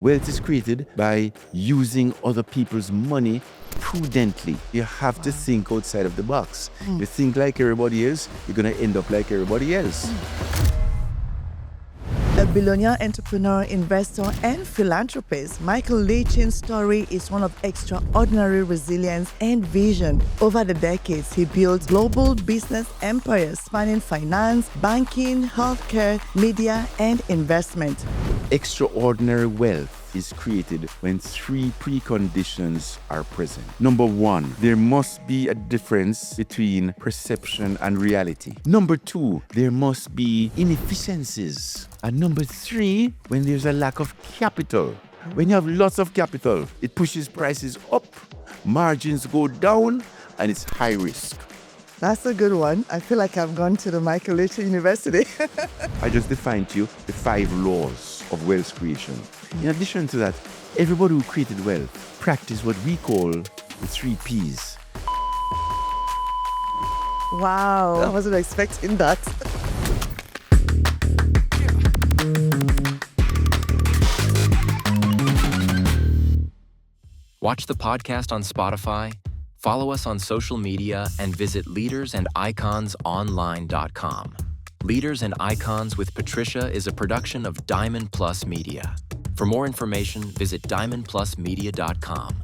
Wealth is created by using other people's money prudently. You have to think outside of the box. You think like everybody else, you're going to end up like everybody else. A billionaire entrepreneur, investor, and philanthropist, Michael Leachin's story is one of extraordinary resilience and vision. Over the decades, he built global business empires spanning finance, banking, healthcare, media, and investment. Extraordinary wealth is created when three preconditions are present. Number one, there must be a difference between perception and reality. Number two, there must be inefficiencies. And number three, when there's a lack of capital. When you have lots of capital, it pushes prices up, margins go down, and it's high risk. That's a good one. I feel like I've gone to the Michael Leachin University. I just defined to you the 5 laws of wealth creation. In addition to that, everybody who created wealth practiced what we call the 3 Ps. Wow, I wasn't expecting that. Watch the podcast on Spotify, follow us on social media, and visit leadersandiconsonline.com. Leaders and Icons with Patricia is a production of Diamond Plus Media. For more information, visit diamondplusmedia.com.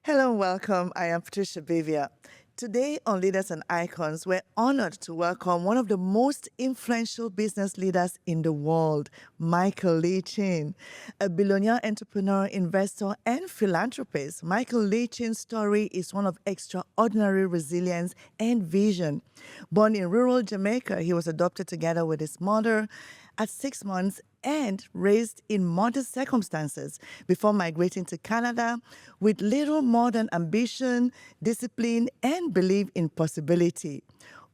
Hello and welcome. I am Patricia Bebia. Today on Leaders and Icons, we're honored to welcome one of the most influential business leaders in the world, Michael Leachin. A billionaire entrepreneur, investor, and philanthropist, Michael Leachin's story is one of extraordinary resilience and vision. Born in rural Jamaica, he was adopted together with his mother at 6 months and raised in modest circumstances before migrating to Canada with little more than ambition, discipline, and belief in possibility.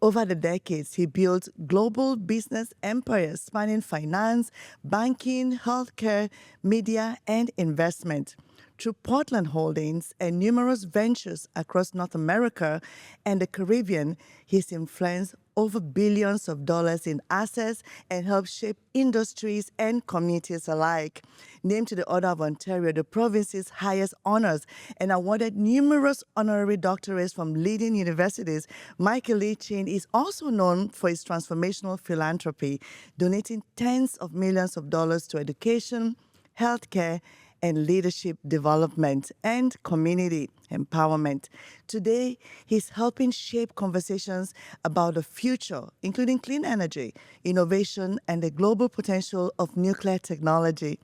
Over the decades, he built global business empires spanning finance, banking, healthcare, media, and investment. Through Portland Holdings and numerous ventures across North America and the Caribbean, he's influenced over billions of dollars in assets and helped shape industries and communities alike. Named to the Order of Ontario, the province's highest honors, and awarded numerous honorary doctorates from leading universities, Michael Leachin is also known for his transformational philanthropy, donating tens of millions of dollars to education, healthcare, and leadership development and community empowerment. Today, he's helping shape conversations about the future, including clean energy, innovation, and the global potential of nuclear technology.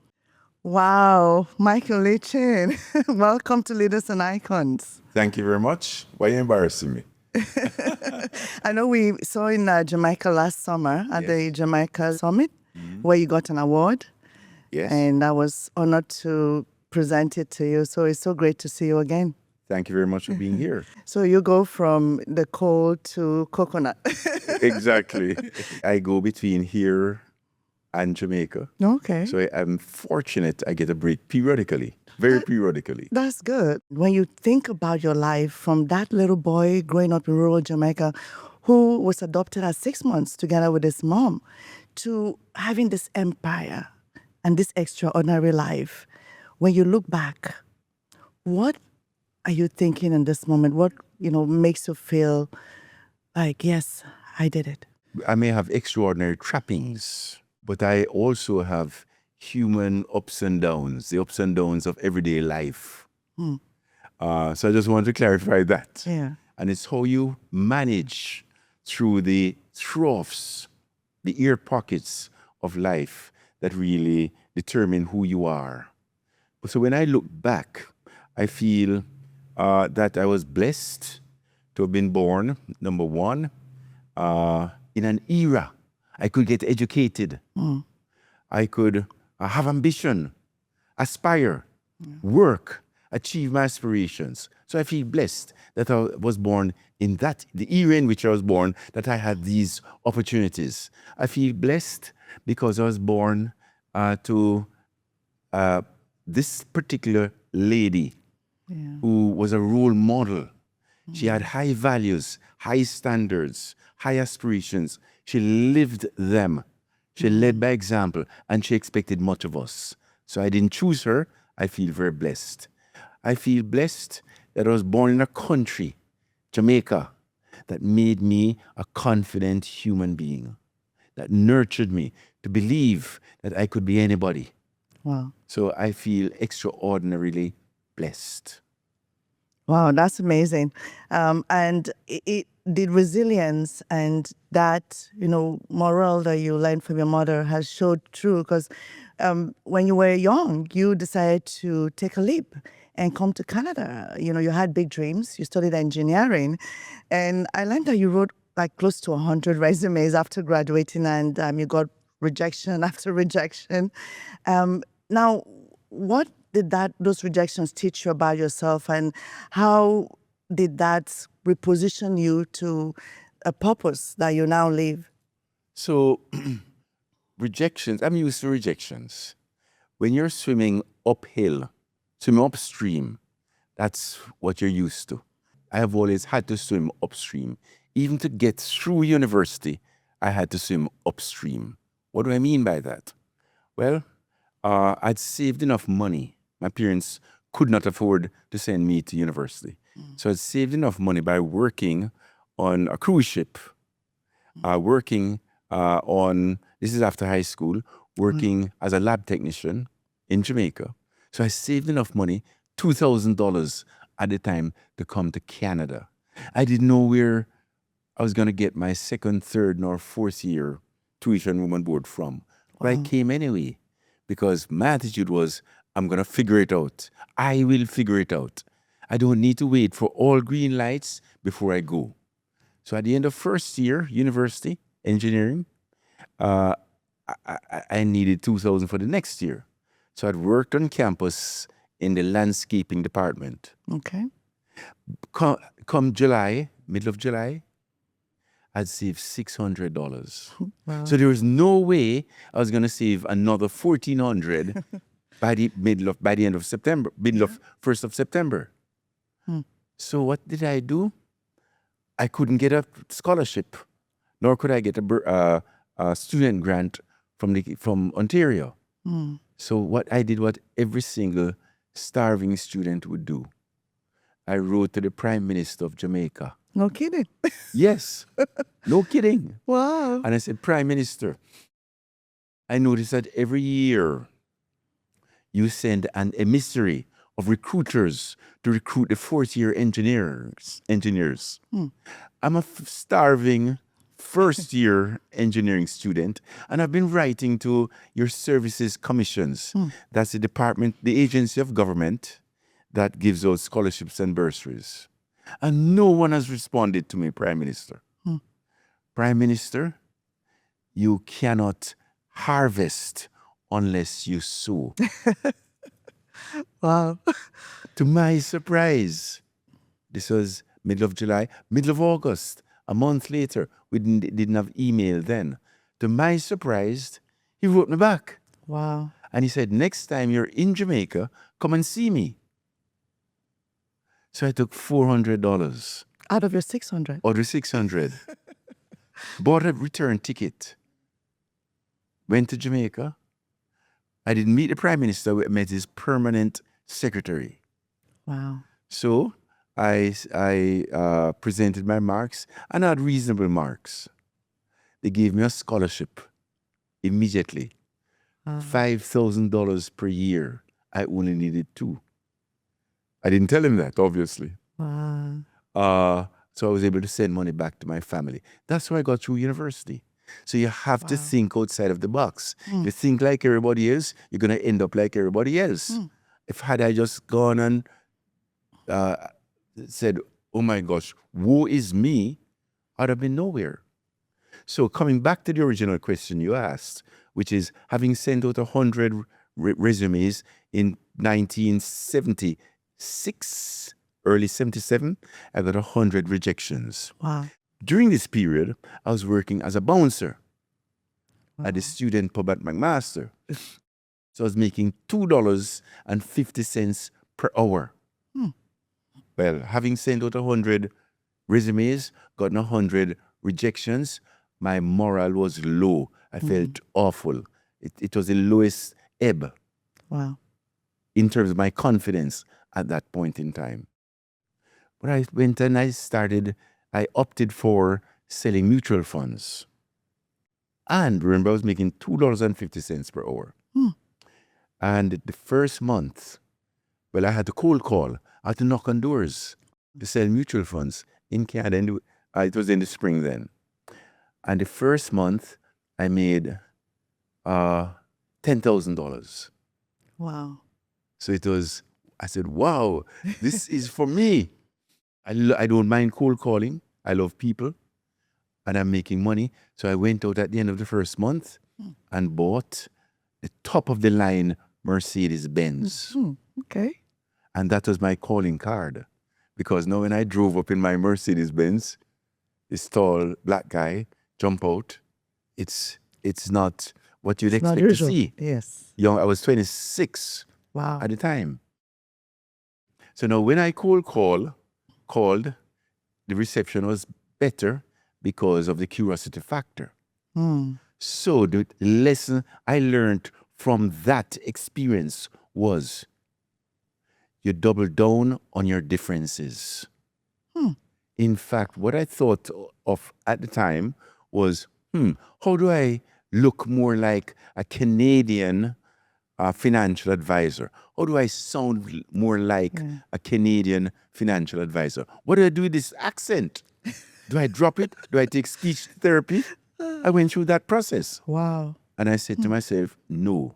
Wow, Michael Leachin, welcome to Leaders and Icons. Thank you very much. Why are you embarrassing me? I know we saw in Jamaica last summer at the Jamaica Summit, where you got an award. Yes. And I was honored to present it to you. So it's so great to see you again. Thank you very much for being here. So you go from the cold to coconut. Exactly. I go between here and Jamaica. Okay. So I'm fortunate I get a break periodically, very periodically. That's good. When you think about your life from that little boy growing up in rural Jamaica who was adopted at 6 months together with his mom to having this empire and this extraordinary life, when you look back, what are you thinking in this moment? What, makes you feel like, yes, I did it? I may have extraordinary trappings, but I also have human ups and downs, the ups and downs of everyday life. So I just want to clarify that. Yeah. And it's how you manage through the troughs, the ear pockets of life that really determine who you are. So when I look back, I feel that I was blessed to have been born, number one, in an era I could get educated. I could have ambition, aspire, work, achieve my aspirations. So I feel blessed that I was born in the era in which I was born, that I had these opportunities. I feel blessed because I was born to this particular lady who was a role model. She had high values, high standards, high aspirations. She lived them. She led by example, and she expected much of us. So I didn't choose her. I feel very blessed. I feel blessed that I was born in a country, Jamaica, that made me a confident human being, that nurtured me to believe that I could be anybody. Wow. So I feel extraordinarily blessed. Wow, that's amazing. And the resilience and that, moral that you learned from your mother has showed true because when you were young, you decided to take a leap and come to Canada. You had big dreams. You studied engineering. And I learned that you wrote like close to 100 resumes after graduating and you got rejection after rejection. Now, what did those rejections teach you about yourself, and how did that reposition you to a purpose that you now live? So rejections, I'm used to rejections. When you're swimming uphill, swimming upstream, that's what you're used to. I have always had to swim upstream. Even to get through university, I had to swim upstream. What do I mean by that? Well, I'd saved enough money. My parents could not afford to send me to university. So I'd saved enough money by working on a cruise ship, working this is after high school, working as a lab technician in Jamaica. So I saved enough money, $2,000 at the time, to come to Canada. I didn't know where I was going to get my second, third, nor fourth year tuition room and board from. But I came anyway because my attitude was, I'm going to figure it out. I will figure it out. I don't need to wait for all green lights before I go. So at the end of first year, university, engineering, I needed $2,000 for the next year. So I'd worked on campus in the landscaping department. Okay. Come July, middle of July, I'd saved $600. Wow. So there was no way I was going to save another $1,400 by the end of September, middle of 1st of September. So what did I do? I couldn't get a scholarship, nor could I get a student grant from Ontario. So what I did, what every single starving student would do, I wrote to the Prime Minister of Jamaica. No kidding. Yes, no kidding. Wow. And I said, Prime Minister, I noticed that every year you send an emissary of recruiters to recruit the fourth-year engineers. I'm a starving first-year engineering student, and I've been writing to your services commissions. That's the department, the agency of government that gives out scholarships and bursaries. And no one has responded to me, Prime Minister. Prime Minister, you cannot harvest unless you sow. Wow. To my surprise, this was middle of July, middle of August, a month later. We didn't have email then. To my surprise, he wrote me back. Wow. And he said, next time you're in Jamaica, come and see me. So I took $400. Out of your 600. Out of 600. Bought a return ticket. Went to Jamaica. I didn't meet the Prime Minister. I met his permanent secretary. Wow. So I presented my marks, and I had reasonable marks. They gave me a scholarship immediately. $5,000 per year. I only needed $2,000. I didn't tell him that, obviously. Wow. So I was able to send money back to my family. That's how I got through university. So you have to think outside of the box. If you think like everybody else, you're going to end up like everybody else. Had I just gone and said, oh my gosh, woe is me, I'd have been nowhere. So coming back to the original question you asked, which is having sent out 100 resumes in 1976, early 77, I got 100 rejections. Wow. During this period, I was working as a bouncer at the student pub at McMaster. So I was making $2.50 per hour. Well, having sent out 100 resumes, gotten 100 rejections, my morale was low. I felt awful. It was the lowest ebb. Wow. in terms of my confidence at that point in time. But I went and I opted for selling mutual funds. And remember, I was making $2.50 per hour. And the first month, well, I had to cold call. I had to knock on doors to sell mutual funds in Canada. And it was in the spring then. And the first month, I made $10,000. Wow. So I said, wow, this is for me. I don't mind cold calling. I love people. And I'm making money. So I went out at the end of the first month and bought the top of the line Mercedes Benz. Okay. And that was my calling card. Because now when I drove up in my Mercedes Benz, this tall black guy jump out, it's not what you'd It's not expect to usual. see. Yes. I was 26 Wow. at the time. So now when I called, the reception was better because of the curiosity factor. So the lesson I learned from that experience was you double down on your differences. In fact, what I thought of at the time was, how do I look more like a Canadian financial advisor? How do I sound more like a Canadian financial advisor? What do I do with this accent? Do I drop it? Do I take speech therapy? I went through that process. Wow. And I said to myself, no,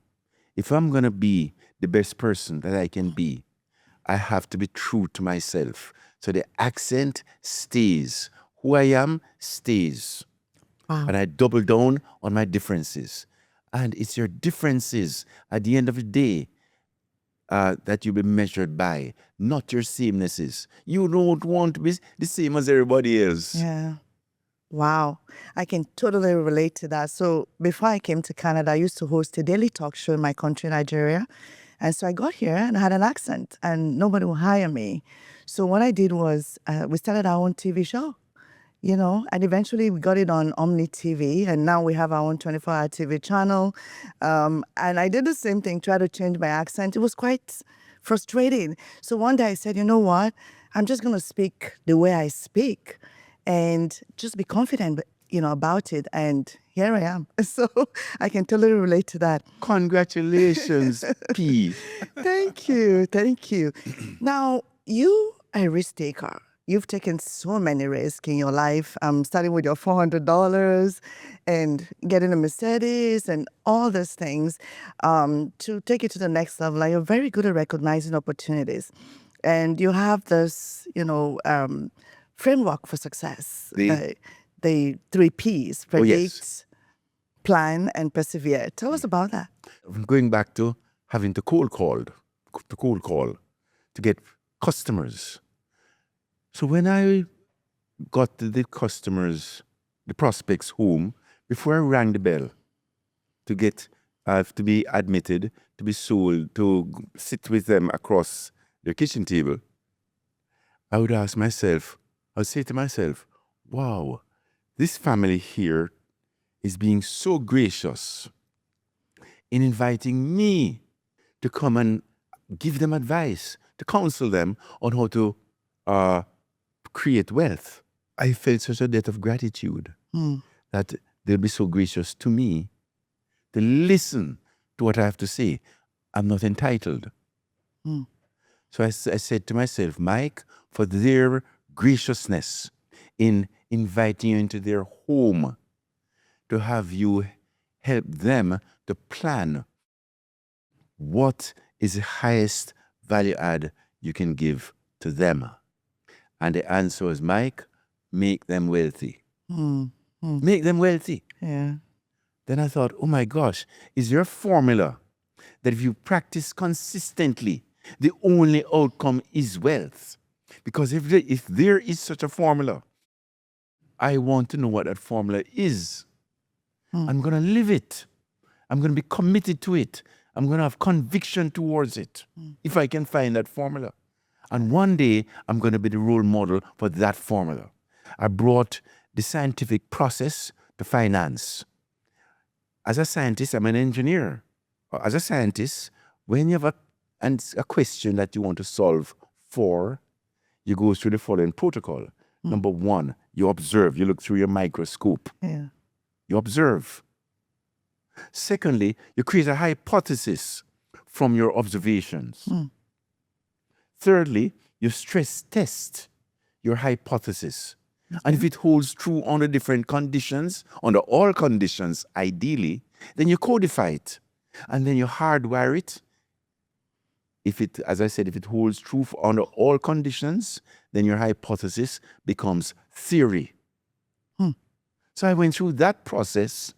if I'm going to be the best person that I can be, I have to be true to myself. So the accent stays. Who I am stays. Wow. And I double down on my differences. And it's your differences at the end of the day that you'll be measured by, not your samenesses. You don't want to be the same as everybody else. Yeah. Wow. I can totally relate to that. So before I came to Canada, I used to host a daily talk show in my country, Nigeria. And so I got here and I had an accent and nobody would hire me. So what I did was we started our own TV show, and eventually we got it on Omni TV. And now we have our own 24-hour TV channel. And I did the same thing, try to change my accent. It was quite frustrating. So one day I said, you know what? I'm just going to speak the way I speak and just be confident, about it. And here I am. So I can totally relate to that. Congratulations, P. Thank you. Thank you. Now, you are a risk taker. You've taken so many risks in your life, starting with your $400 and getting a Mercedes and all those things to take it to the next level. Like, you're very good at recognizing opportunities. And you have this, framework for success. The 3 Ps: predict, plan, and persevere. Tell us about that. Going back to having to cold call to get customers. So when I got the customers, the prospects home, before I rang the bell to get to be admitted, to be sold, to sit with them across their kitchen table, I would say to myself, wow, this family here is being so gracious in inviting me to come and give them advice, to counsel them on how to create wealth. I felt such a debt of gratitude that they'll be so gracious to me to listen to what I have to say. I'm not entitled. So I said to myself, Mike, for their graciousness in inviting you into their home, to have you help them to plan what is the highest value add you can give to them. And the answer was, Mike, make them wealthy. Make them wealthy. Yeah. Then I thought, oh my gosh, is there a formula that if you practice consistently, the only outcome is wealth? Because if there is such a formula, I want to know what that formula is. I'm going to live it. I'm going to be committed to it. I'm going to have conviction towards it if I can find that formula. And one day, I'm going to be the role model for that formula. I brought the scientific process to finance. As a scientist, I'm an engineer. As a scientist, When you have a question that you want to solve for, you go through the following protocol. Number one, you observe. You look through your microscope. Yeah. You observe. Secondly, you create a hypothesis from your observations. Thirdly, you stress test your hypothesis. And if it holds true under different conditions, under all conditions, ideally, then you codify it. And then you hardwire it. If it, as I said, if it holds true under all conditions, then your hypothesis becomes theory. So I went through that process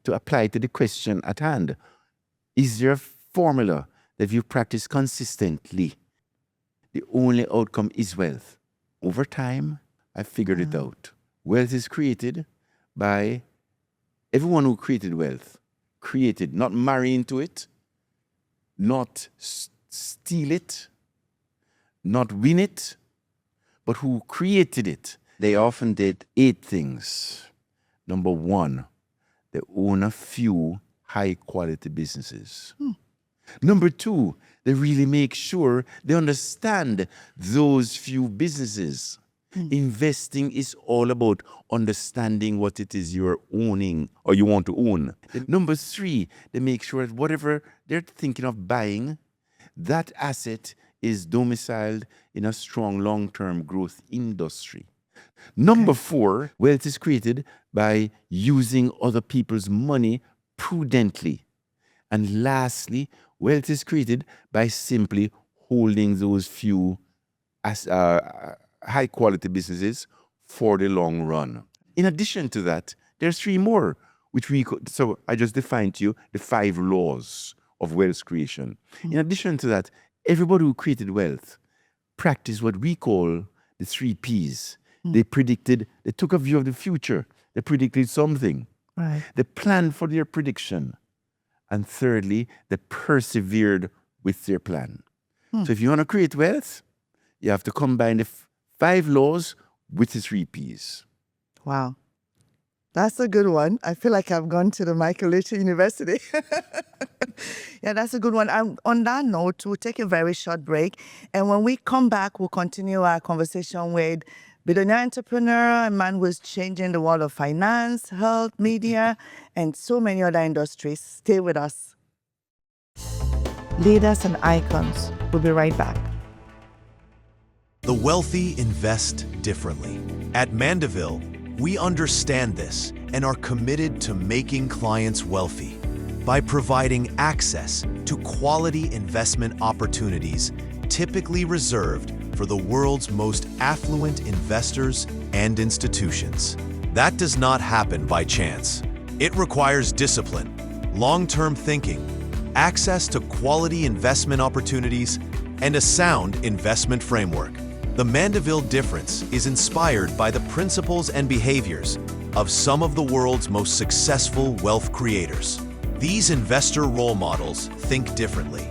to apply to the question at hand. Is there a formula that you practice consistently? The only outcome is wealth. Over time, I figured it out. Wealth is created by everyone who created wealth. Created, not marry into it, not steal it, not win it, but who created it. They often did 8 things. Number 1, they own a few high-quality businesses. Number 2, they really make sure they understand those few businesses. Investing is all about understanding what it is you're owning or you want to own. Number 3, they make sure that whatever they're thinking of buying, that asset is domiciled in a strong long-term growth industry. Number 4, wealth is created by using other people's money prudently. And lastly, wealth is created by simply holding those few high-quality businesses for the long run. In addition to that, there's 3 more, which so I just defined to you the 5 laws of wealth creation. In addition to that, everybody who created wealth practiced what we call the 3 Ps. They took a view of the future. They predicted something. Right. They planned for their prediction. And thirdly, they persevered with their plan. So if you want to create wealth, you have to combine the 5 laws with the 3 Ps. Wow. That's a good one. I feel like I've gone to the Michael Lee University. Yeah, that's a good one. On that note, we'll take a very short break. And when we come back, we'll continue our conversation with billionaire entrepreneur, a man who's changing the world of finance, health, media, and so many other industries. Stay with us. Leaders and icons. We'll be right back. The wealthy invest differently. At Mandeville, we understand this and are committed to making clients wealthy by providing access to quality investment opportunities typically reserved for the world's most affluent investors and institutions. That does not happen by chance. It requires discipline, long-term thinking, access to quality investment opportunities, and a sound investment framework. The Mandeville difference is inspired by the principles and behaviors of some of the world's most successful wealth creators. These investor role models think differently.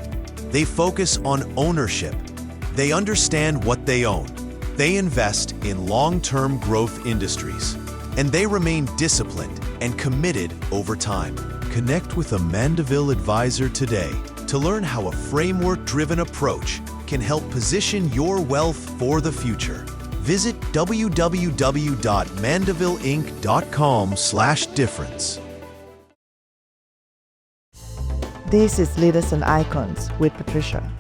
They focus on ownership. They understand what they own. They invest in long-term growth industries. And they remain disciplined and committed over time. Connect with a Mandeville advisor today to learn how a framework-driven approach can help position your wealth for the future. Visit www.mandevilleinc.com/difference. This is Leaders and Icons with Patricia.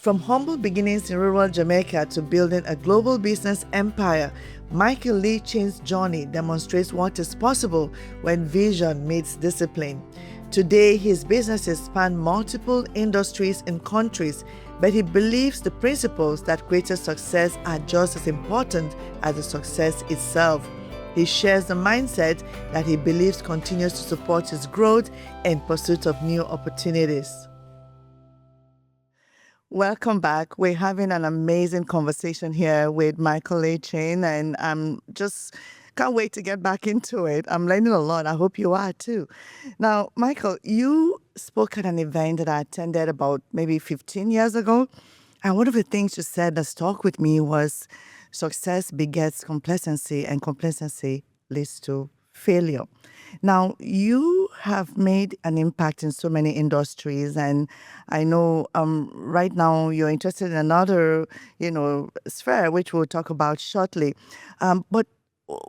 From humble beginnings in rural Jamaica to building a global business empire, Michael Lee Chin's journey demonstrates what is possible when vision meets discipline. Today, his businesses span multiple industries and countries, but he believes the principles that created success are just as important as the success itself. He shares the mindset that he believes continues to support his growth and pursuit of new opportunities. Welcome back. We're having an amazing conversation here with Michael Lee Chin, and I'm just can't wait to get back into it. I'm learning a lot. I hope you are too. Now, Michael, you spoke at an event that I attended about maybe 15 years ago, and one of the things you said that stuck with me was success begets complacency, and complacency leads to failure. Now, you have made an impact in so many industries, and I know right now you're interested in another, sphere, which we'll talk about shortly. But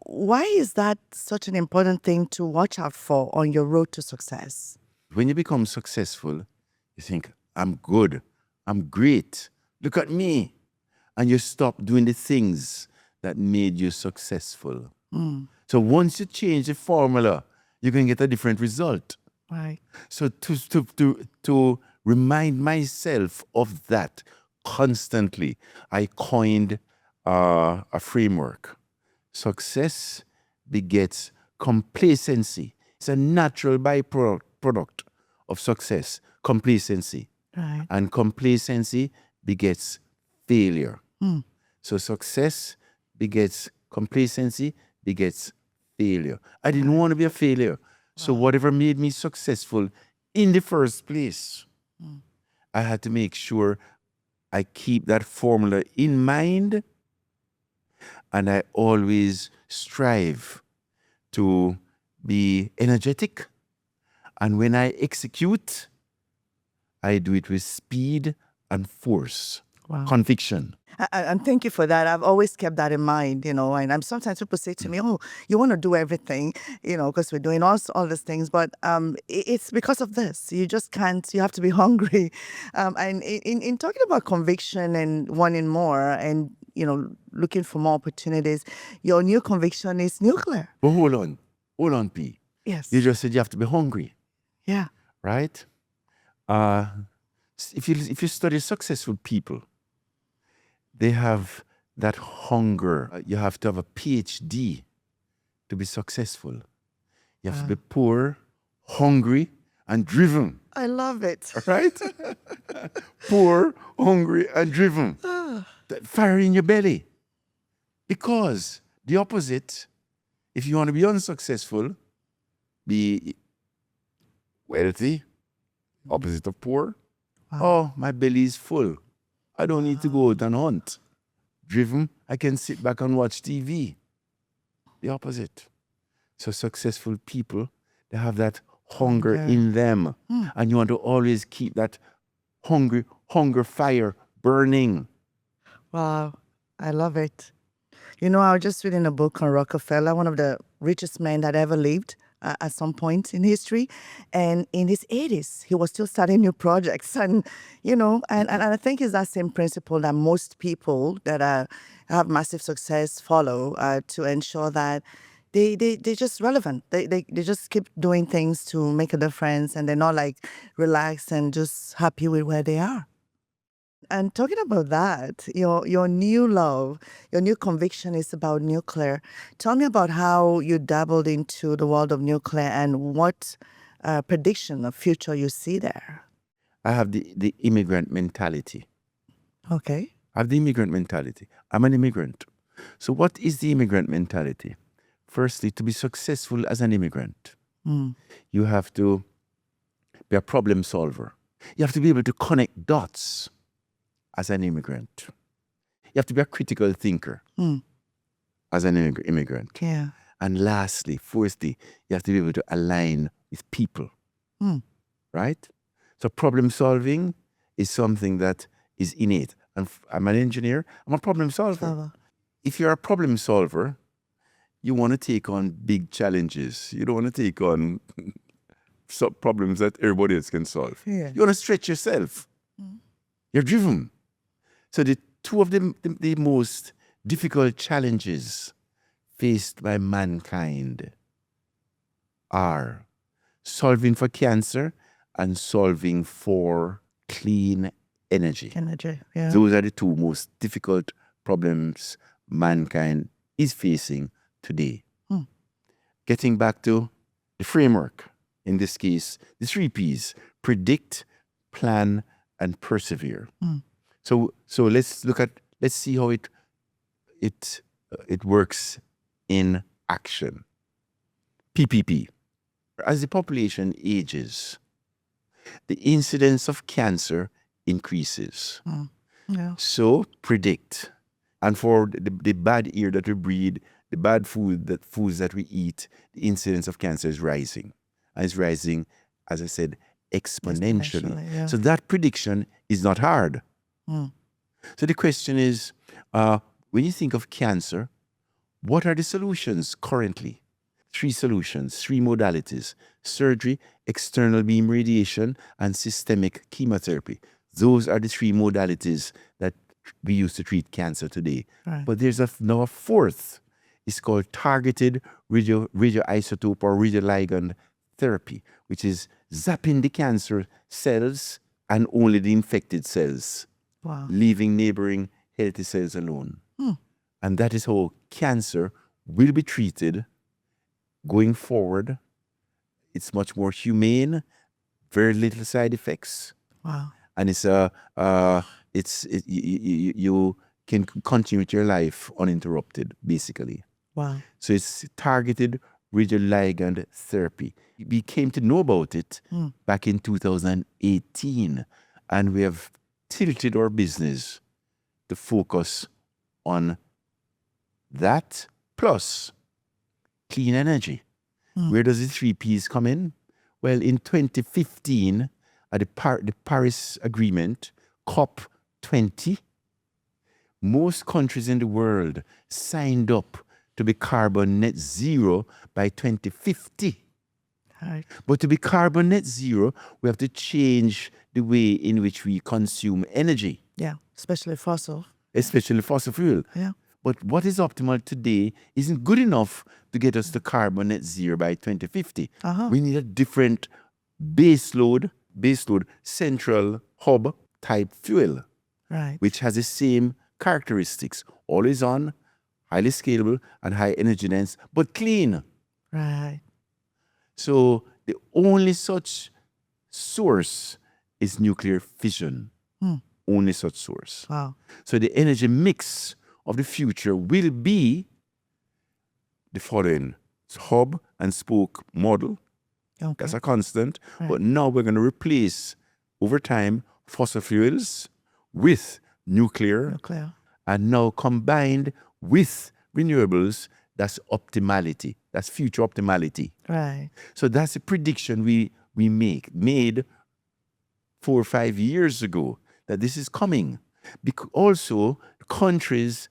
why is that such an important thing to watch out for on your road to success? When you become successful, you think, I'm good, I'm great, look at me. And you stop doing the things that made you successful. So once you change the formula, you can get a different result. Right. So to remind myself of that constantly, I coined a framework. Success begets complacency. It's a natural byproduct of success, complacency. Right. And complacency begets failure. So success begets complacency, begets failure. I didn't want to be a failure. So whatever made me successful in the first place, I had to make sure I keep that formula in mind, and I always strive to be energetic. And when I execute, I do it with speed and force, conviction. And thank you for that. I've always kept that in mind, and sometimes people say to me, oh, you want to do everything, because we're doing all these things, but it's because of this. You just can't, you have to be hungry. And in talking about conviction and wanting more and, looking for more opportunities, your new conviction is nuclear. But hold on, P. Yes. You just said you have to be hungry. Yeah. Right? If you study successful people, they have that hunger. You have to have a PhD to be successful. You have to be poor, hungry, and driven. I love it. Right? Poor, hungry, and driven. That fire in your belly. Because the opposite, if you want to be unsuccessful, be wealthy, opposite of poor. Oh, my belly is full. I don't need to go out and hunt. Driven, I can sit back and watch TV. The opposite. So successful people, they have that hunger in them. And you want to always keep that hunger fire burning. Wow, I love it. I was just reading a book on Rockefeller, one of the richest men that ever lived at some point in history. And in his 80s, he was still starting new projects. And, and I think it's that same principle that most people that have massive success follow to ensure that they're just relevant. They just keep doing things to make a difference, and they're not like relaxed and just happy with where they are. And talking about that, your new love, your new conviction is about nuclear. Tell me about how you dabbled into the world of nuclear and what prediction of future you see there. I have the immigrant mentality. Okay. I have the immigrant mentality. I'm an immigrant. So what is the immigrant mentality? Firstly, to be successful as an immigrant, you have to be a problem solver. You have to be able to connect dots as an immigrant. You have to be a critical thinker as an immigrant. Yeah. And lastly, fourthly, you have to be able to align with people. Right? So problem solving is something that is innate. And I'm an engineer, I'm a problem solver. If you're a problem solver, you want to take on big challenges. You don't want to take on problems that everybody else can solve. Yeah. You want to stretch yourself. You're driven. So the two of the most difficult challenges faced by mankind are solving for cancer and solving for clean energy. Yeah. Those are the two most difficult problems mankind is facing today. Getting back to the framework, in this case, the 3 Ps: predict, plan, and persevere. So let's see how it works in action. PPP. As the population ages, the incidence of cancer increases. Yeah. So predict. And for the bad air that we breathe, the bad foods that we eat, the incidence of cancer is rising. and it's rising, as I said, exponentially. Yeah. So that prediction is not hard. So the question is, when you think of cancer, what are the solutions currently? 3 solutions, 3 modalities: surgery, external beam radiation, and systemic chemotherapy. Those are the 3 modalities that we use to treat cancer today. Right. But there's now a 4th. It's called targeted radioisotope or radioligand therapy, which is zapping the cancer cells and only the infected cells, Wow. leaving neighboring healthy cells alone. And that is how cancer will be treated going forward. It's much more humane, very little side effects, Wow. and you can continue with your life uninterrupted, basically. Wow. So it's targeted radioligand therapy. We came to know about it back in 2018, and we have tilted our business to focus on that plus clean energy. Where does the 3 Ps come in? Well, in 2015, at the Paris Agreement, COP20, most countries in the world signed up to be carbon net zero by 2050. Right. But to be carbon net zero, we have to change the way in which we consume energy, Yeah. Especially fossil. especially fossil fuel. Yeah. But what is optimal today isn't good enough to get us to carbon net zero by 2050. We need a different baseload, central hub type fuel, Right. which has the same characteristics: always on, highly scalable, and high energy dense, but clean. Right. So the only such source is nuclear fission. Only such source. Wow. So the energy mix of the future will be the following: hub and spoke model. Okay. That's a constant. Right. But now we're going to replace, over time, fossil fuels with nuclear, and now combined with renewables. That's optimality. That's future optimality. Right. So that's a prediction we made 4 or 5 years ago, that this is coming. Also, countries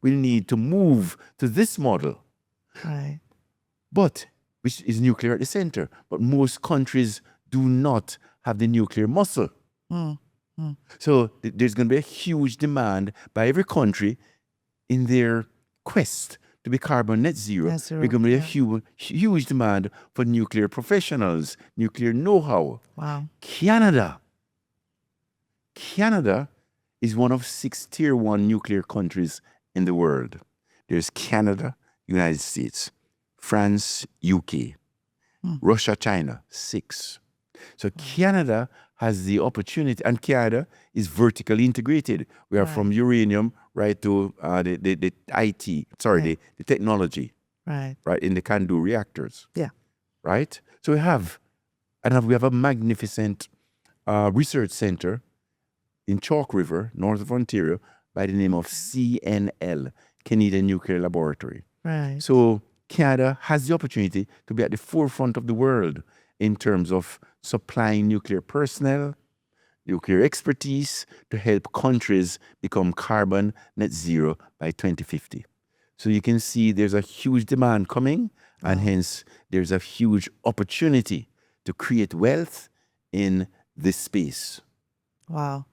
will need to move to this model, Right. but which is nuclear at the center. But most countries do not have the nuclear muscle. So there's going to be a huge demand by every country in their quest to be carbon net zero. Net zero, There's going to be a huge demand for nuclear professionals, nuclear know-how. Wow. Canada is one of 6 tier 1 nuclear countries in the world. There's Canada, United States, France, UK, Russia, China, 6. So Canada has the opportunity, and Canada is vertically integrated. We are from uranium right to the technology, right, in the CANDU reactors. Yeah. Right? So we have a magnificent research center in Chalk River, north of Ontario, by the name of CNL, Canadian Nuclear Laboratory. Right. So Canada has the opportunity to be at the forefront of the world in terms of supplying nuclear personnel, nuclear expertise to help countries become carbon net zero by 2050. So you can see there's a huge demand coming, and hence there's a huge opportunity to create wealth in this space. Wow.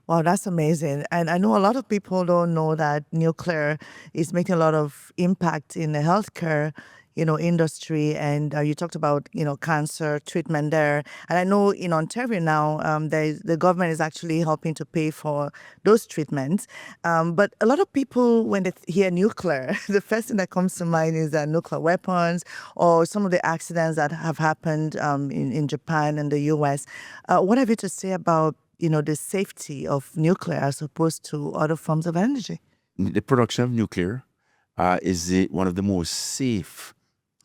Wow, that's amazing. And I know a lot of people don't know that nuclear is making a lot of impact in the healthcare, industry. And you talked about, cancer treatment there. And I know in Ontario now, the government is actually helping to pay for those treatments. But a lot of people, when they hear nuclear, the first thing that comes to mind is nuclear weapons or some of the accidents that have happened in Japan and the US. What have you to say about the safety of nuclear as opposed to other forms of energy? The production of nuclear is one of the most safe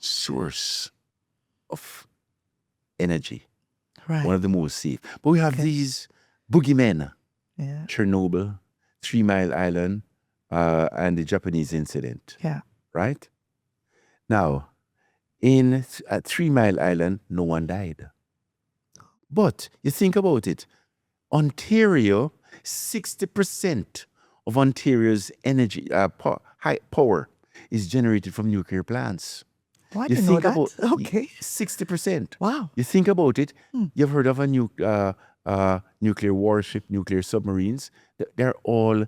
source of energy. Right. One of the most safe. But we have these boogeymen. Yeah. Chernobyl, 3 Mile Island, and the Japanese incident. Yeah. Right? Now, at 3 Mile Island, no one died. But you think about it, Ontario, 60% of Ontario's energy, high power is generated from nuclear plants. Oh, I You didn't know think that. about Okay. 60%. Wow. You think about it, you've heard of a nuclear warship, nuclear submarines. They all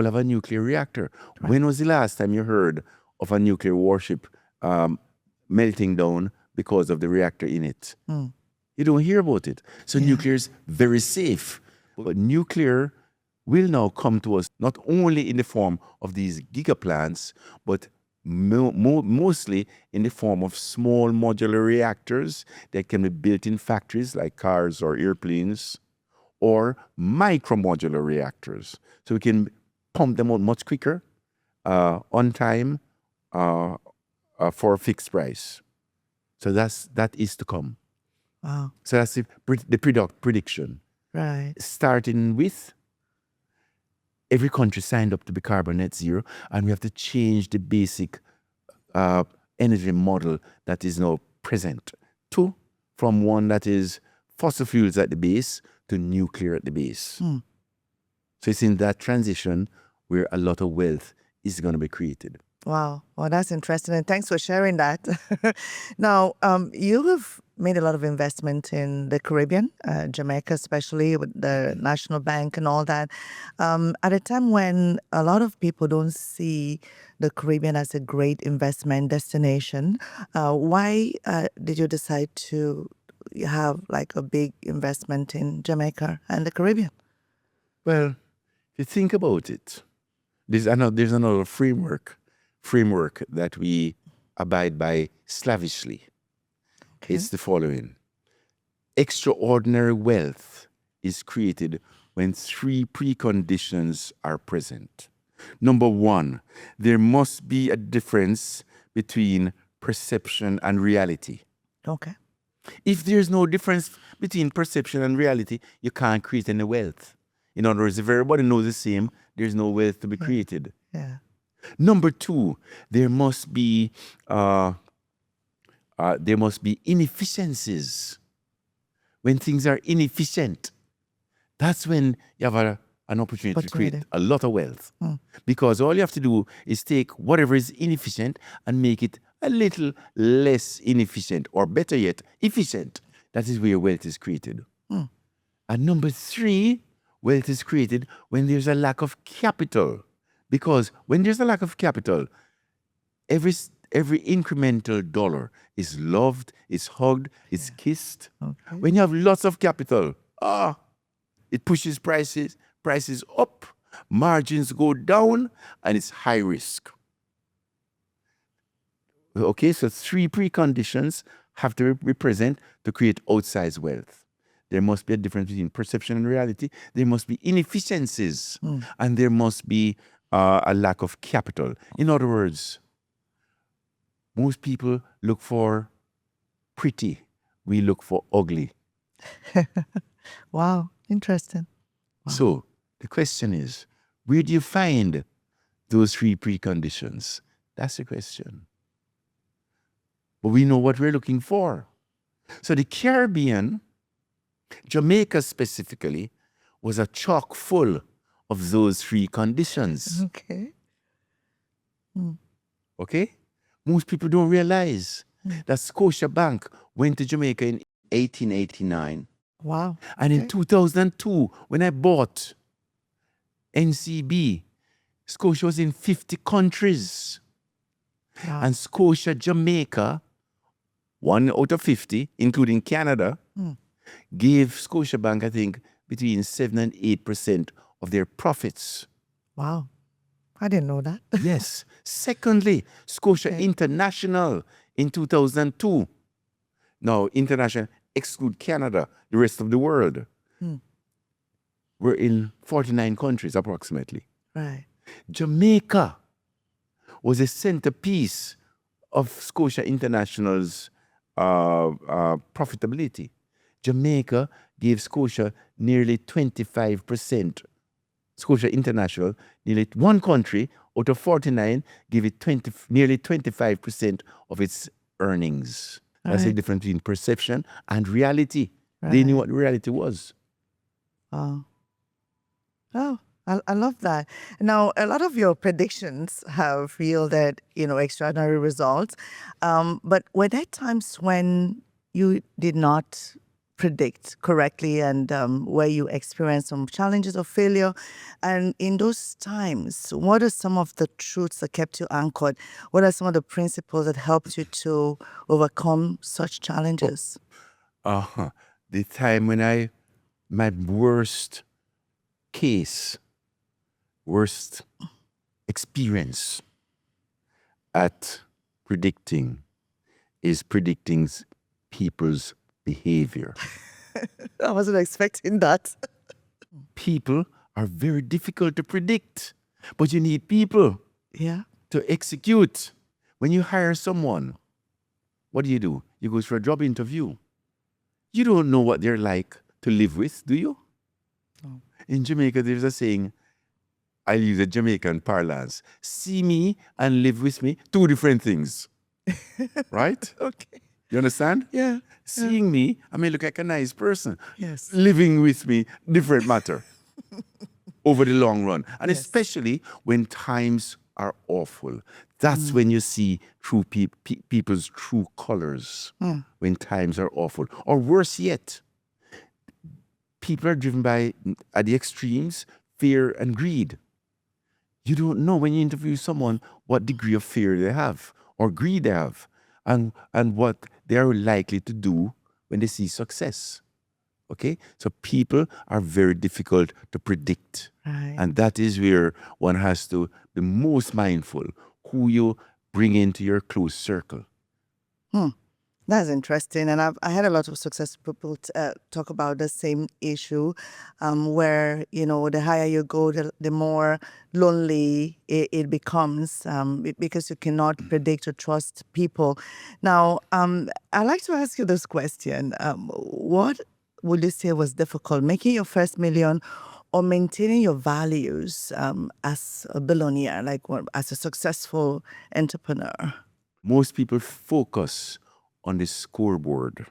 have a nuclear reactor. When was the last time you heard of a nuclear warship melting down because of the reactor in it? You don't hear about it. So nuclear is very safe. But nuclear will now come to us not only in the form of these gigaplants, but mostly in the form of small modular reactors that can be built in factories like cars or airplanes, or micromodular reactors. So we can pump them out much quicker, on time, for a fixed price. So that is to come. Wow. So that's the prediction. Right. Starting with every country signed up to be carbon net zero, and we have to change the basic energy model that is now present from one that is fossil fuels at the base to nuclear at the base. So it's in that transition where a lot of wealth is going to be created. Wow. Well, that's interesting. And thanks for sharing that. Now, you have made a lot of investment in the Caribbean, Jamaica especially, with the National Bank and all that. At a time when a lot of people don't see the Caribbean as a great investment destination, why did you decide to have like a big investment in Jamaica and the Caribbean? Well, if you think about it, there's another framework that we abide by slavishly. Okay. It's the following. Extraordinary wealth is created when 3 preconditions are present. Number 1, there must be a difference between perception and reality. Okay. If there's no difference between perception and reality, you can't create any wealth. In other words, if everybody knows the same, there's no wealth to be created. Yeah. Number 2, there must be inefficiencies. When things are inefficient, that's when you have an opportunity to create a lot of wealth. Because all you have to do is take whatever is inefficient and make it a little less inefficient, or better yet, efficient. That is where wealth is created. And number 3, wealth is created when there's a lack of capital. Because when there's a lack of capital, every incremental dollar is loved, is hugged, is kissed. Okay. When you have lots of capital, it pushes prices up, margins go down, and it's high risk. Okay, so 3 preconditions have to be present to create outsized wealth. There must be a difference between perception and reality. There must be inefficiencies, and there must be a lack of capital. In other words, most people look for pretty. We look for ugly. Wow. Interesting. So the question is, where do you find those 3 preconditions? That's the question. But we know what we're looking for. So the Caribbean, Jamaica specifically, was a chock full of those 3 conditions. Okay. Okay? Most people don't realize that Scotiabank went to Jamaica in 1889. Wow. And in 2002, when I bought NCB, Scotia was in 50 countries. Wow. And Scotia, Jamaica, 1 out of 50, including Canada, gave Scotiabank, I think, between 7 and 8% of their profits. Wow. I didn't know that. Yes. Secondly, Scotia International in 2002. Now, international exclude Canada, the rest of the world. We're in 49 countries approximately. Right. Jamaica was a centerpiece of Scotia International's profitability. Jamaica gave Scotia nearly 25%. Scotia International, nearly one country out of 49, gave it nearly 25% of its earnings. That's the Right. difference between perception and reality. They Right. knew what reality was. Oh, oh, I love that. Now, a lot of your predictions have yielded, extraordinary results. But were there times when you did not predict correctly and where you experienced some challenges or failure? And in those times, what are some of the truths that kept you anchored? What are some of the principles that helped you to overcome such challenges? Uh-huh. The time when my worst case, worst experience at predicting is predicting people's behavior. I wasn't expecting that. People are very difficult to predict, but you need people Yeah. to execute. When you hire someone, what do? You go for a job interview. You don't know what they're like to live with, do you? No. In Jamaica, there's a saying, I use a Jamaican parlance, see me and live with me, two different things. Right? Okay. You understand? Yeah. Seeing me, I may look like a nice person. Yes. Living with me, different matter over the long run. And Yes. especially when times are awful. That's when you see true people's true colors, when times are awful. Or worse yet, people are driven by, at the extremes, fear and greed. You don't know when you interview someone what degree of fear they have or greed they have and what they are likely to do when they see success. Okay? So people are very difficult to predict. Right. And that is where one has to be most mindful who you bring into your close circle. That's interesting. And I had a lot of successful people talk about the same issue where, the higher you go, the more lonely it becomes because you cannot predict or trust people. Now, I'd like to ask you this question. What would you say was difficult, making your first million or maintaining your values as a billionaire, as a successful entrepreneur? Most people focus on the scoreboard.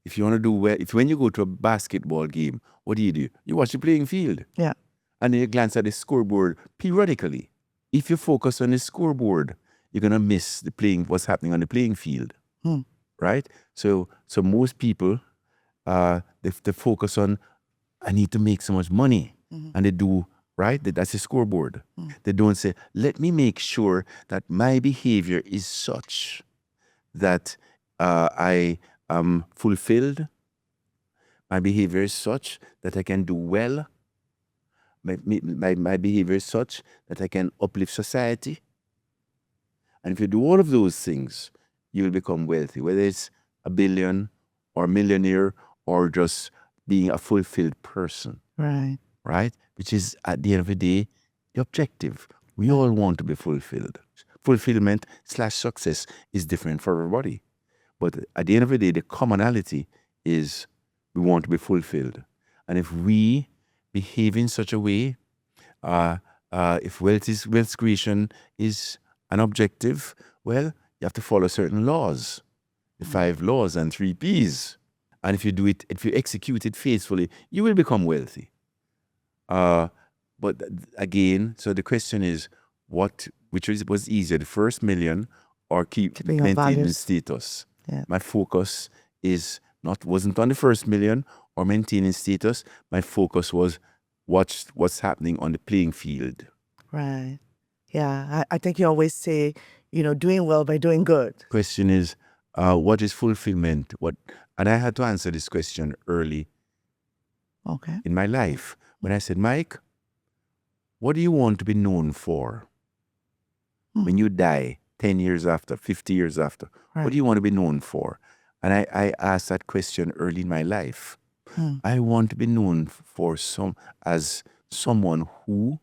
If you want to do well, when you go to a basketball game, what do? You watch the playing field. Yeah. And then you glance at the scoreboard periodically. If you focus on the scoreboard, you're gonna miss what's happening on the playing field. Right? So most people they focus on, I need to make so much money. And they do, right? That's a scoreboard. They don't say, let me make sure that my behavior is such that I am fulfilled. My behavior is such that I can do well. My behavior is such that I can uplift society. And if you do all of those things, you will become wealthy, whether it's a billion or a millionaire or just being a fulfilled person. Right. Right? Which is, at the end of the day, the objective. We all want to be fulfilled. Fulfillment / success is different for everybody. But at the end of the day, the commonality is we want to be fulfilled. And if we behave in such a way, if wealth creation is an objective, well, you have to follow certain laws, the 5 laws and 3 Ps. And if you execute it faithfully, you will become wealthy. But again, so the question is, which was easier, the first million or Keeping your maintaining values. status? Yeah. My focus wasn't on the first million or maintaining status. My focus was what's happening on the playing field. Right. Yeah. I think you always say, doing well by doing good. Question is, what is fulfillment? And I had to answer this question early Okay. in my life when I said, Mike, what do you want to be known for? When you die 10 years after, 50 years after, Right. what do you want to be known for? And I asked that question early in my life. I want to be known as someone who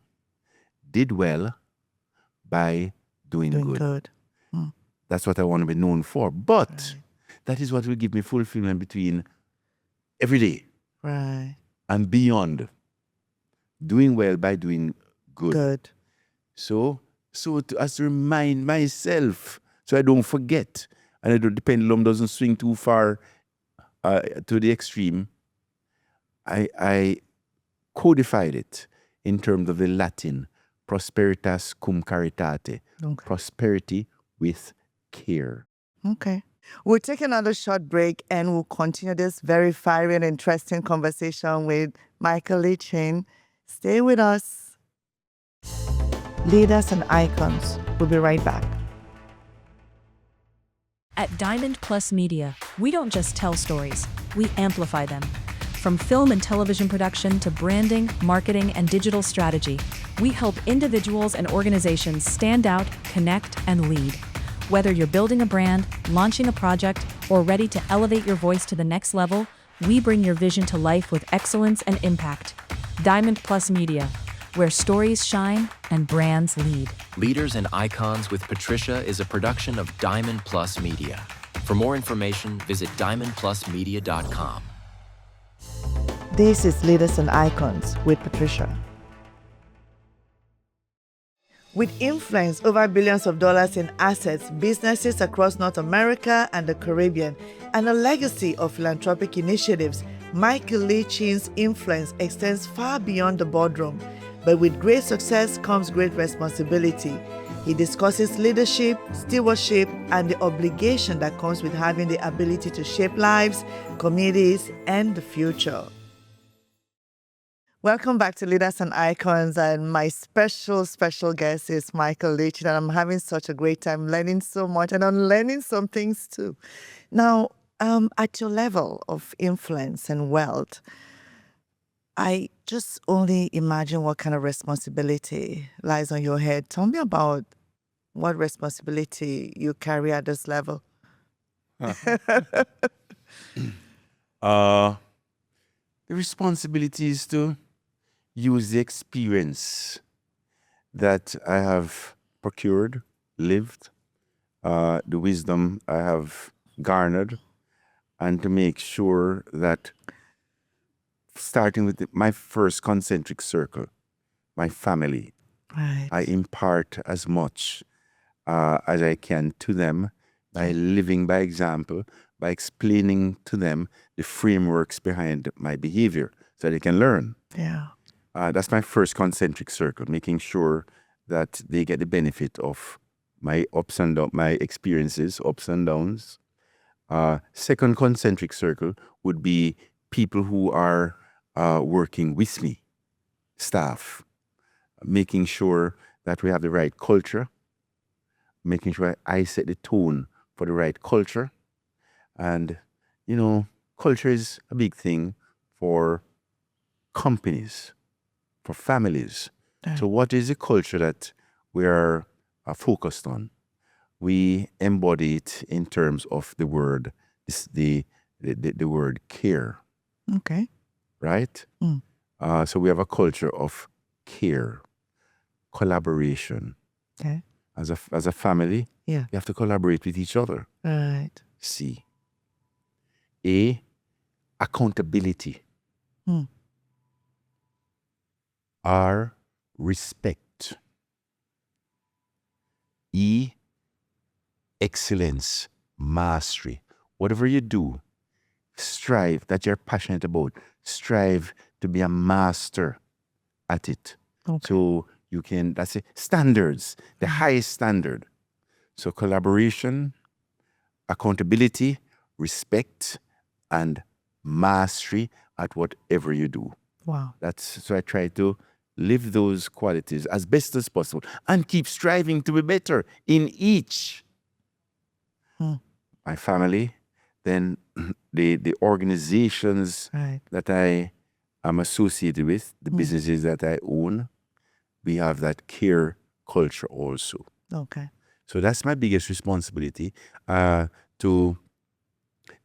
did well by doing Doing good. good. That's what I want to be known for. But that is what will give me fulfillment between every day Right. and beyond. Doing well by doing good. Good. So as to remind myself, so I don't forget and the pendulum doesn't swing too far to the extreme, I codified it in terms of the Latin prosperitas cum caritate, Okay. prosperity with care. Okay. We'll take another short break and we'll continue this very fiery and interesting conversation with Michael Lee. Stay with us. Leaders and icons. We'll be right back. At Diamond Plus Media, we don't just tell stories, we amplify them. From film and television production to branding, marketing, and digital strategy, we help individuals and organizations stand out, connect, and lead. Whether you're building a brand, launching a project, or ready to elevate your voice to the next level, we bring your vision to life with excellence and impact. Diamond Plus Media, where stories shine and brands lead. Leaders and Icons with Patricia is a production of Diamond Plus Media. For more information, visit diamondplusmedia.com. This is Leaders and Icons with Patricia. With influence over billions of dollars in assets, businesses across North America and the Caribbean, and a legacy of philanthropic initiatives, Michael Lee Chin's influence extends far beyond the boardroom. But with great success comes great responsibility. He discusses leadership, stewardship, and the obligation that comes with having the ability to shape lives, communities, and the future. Welcome back to Leaders and Icons, and my special guest is Michael Lee, and I'm having such a great time learning so much and unlearning some things too. Now, at your level of influence and wealth, I just only imagine what kind of responsibility lies on your head. Tell me about what responsibility you carry at this level. The responsibility is to use the experience that I have procured, lived, the wisdom I have garnered, and to make sure that, starting with my first concentric circle, my family, Right. I impart as much as I can to them by living by example, by explaining to them the frameworks behind my behavior so they can learn. Yeah. That's my first concentric circle, making sure that they get the benefit of my ups and downs, my experiences, ups and downs. Second concentric circle would be people who are working with me, staff, making sure that we have the right culture, making sure I set the tone for the right culture. And, culture is a big thing for companies, for families. Right. So what is the culture that we are focused on? We embody it in terms of the word, the word care, Okay. right? Mm. So we have a culture of care, collaboration. Okay. As a family, Yeah. you have to collaborate with each other. Right. C. Accountability. Mm. R, respect. E, excellence, mastery. Whatever you do, strive that you're passionate about. Strive to be a master at it. Okay. So you can, that's it, standards, the highest standard. So collaboration, accountability, respect, and mastery at whatever you do. Wow. So I try to live those qualities as best as possible and keep striving to be better in each. My family, then the organizations Right. that I am associated with, the businesses that I own, we have that care culture also. Okay. So that's my biggest responsibility, to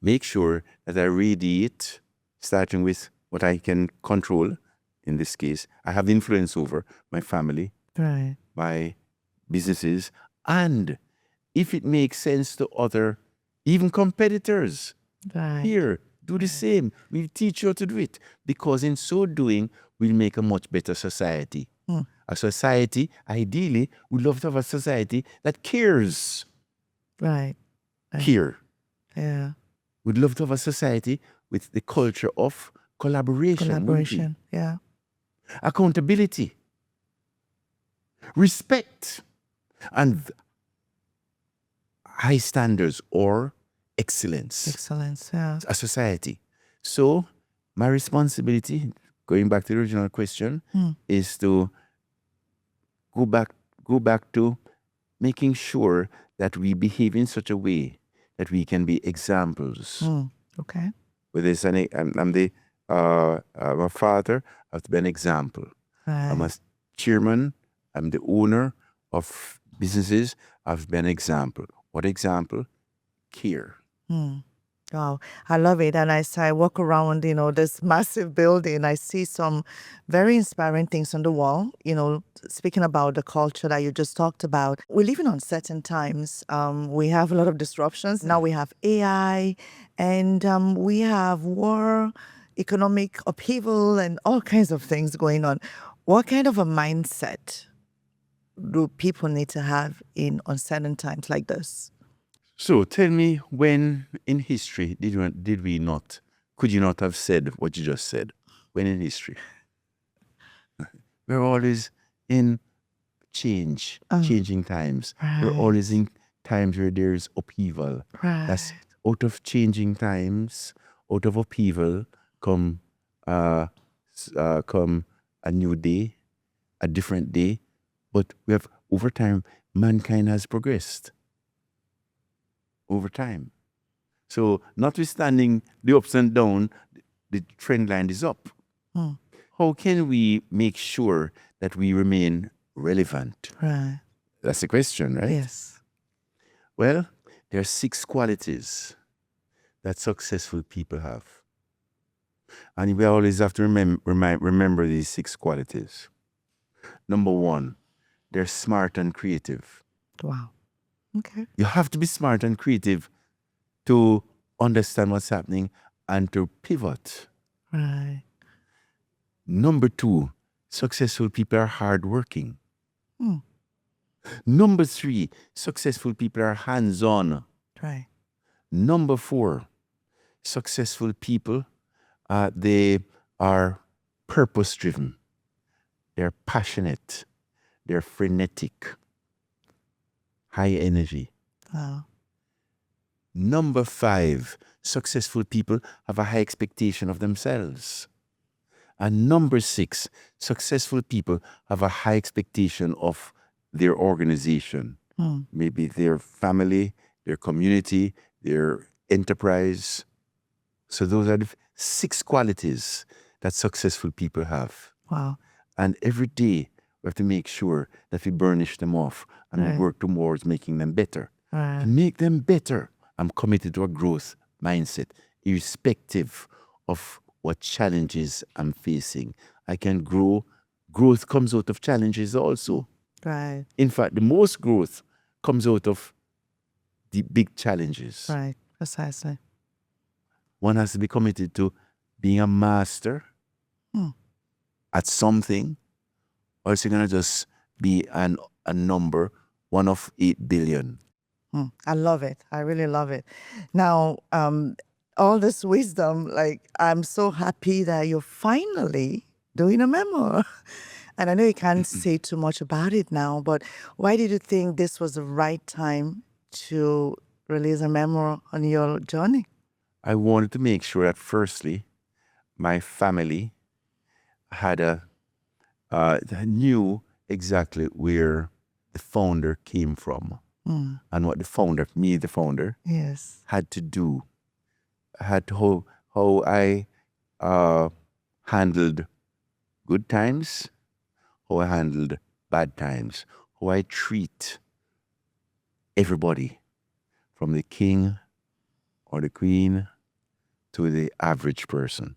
make sure that I radiate, starting with what I can control. In this case, I have influence over my family, Right. my businesses, and if it makes sense to other, even competitors, Right. here, do the same. We'll teach you how to do it, because in so doing, we'll make a much better society. A society, ideally, we love to have a society that cares. Right. Care. Yeah. We'd love to have a society with the culture of collaboration. wouldn't we? Collaboration. Yeah. Accountability, respect, and high standards or excellence. Excellence. Yeah. A society. So my responsibility, going back to the original question, is to go back to making sure that we behave in such a way that we can be examples. Okay. Whether it's I'm a father, I have to be an example. I'm a Right. chairman, I'm the owner of businesses, I have to be an example. What example? Care. Wow, I love it. And as I walk around, this massive building, I see some very inspiring things on the wall. Speaking about the culture that you just talked about, we're living on certain times. We have a lot of disruptions. Now we have AI, and we have war, economic upheaval, and all kinds of things going on. What kind of a mindset do people need to have in uncertain times like this? So tell me, when in history could you not have said what you just said? When in history? We're always in changing times. We're Right. always in times where there's upheaval. That's Right. out of changing times, out of upheaval come a new day, a different day. But over time, mankind has progressed. Over time. So notwithstanding the ups and downs, the trend line is up. How can we make sure that we remain relevant? Right. That's the question, right? Yes. Well, there are 6 qualities that successful people have. And we always have to remember these 6 qualities. Number 1, they're smart and creative. Wow. Okay. You have to be smart and creative to understand what's happening and to pivot. Right. Number 2, successful people are hardworking. Number 3, successful people are hands-on. Right. Number 4, successful people, they are purpose-driven. They're passionate. They're frenetic. High energy. Wow. Number 5, successful people have a high expectation of themselves. And number 6, successful people have a high expectation of their organization. Maybe their family, their community, their enterprise. So those are the 6 qualities that successful people have. Wow. And every day we have to make sure that we burnish them off and we Right. work towards making them better. To Right. make them better, I'm committed to a growth mindset, irrespective of what challenges I'm facing. I can grow. Growth comes out of challenges also. Right. In fact, the most growth comes out of the big challenges. Right. Precisely. One has to be committed to being a master at something, or else you're going to just be a number, 1 of 8 billion. I love it. I really love it. Now, all this wisdom, I'm so happy that you're finally doing a memoir. And I know you can't say too much about it now, but why did you think this was the right time to release a memoir on your journey? I wanted to make sure that, firstly, my family knew exactly where the founder came from and what the founder, Yes. had to do, how I handled good times, how I handled bad times, how I treat everybody, from the king or the queen to the average person.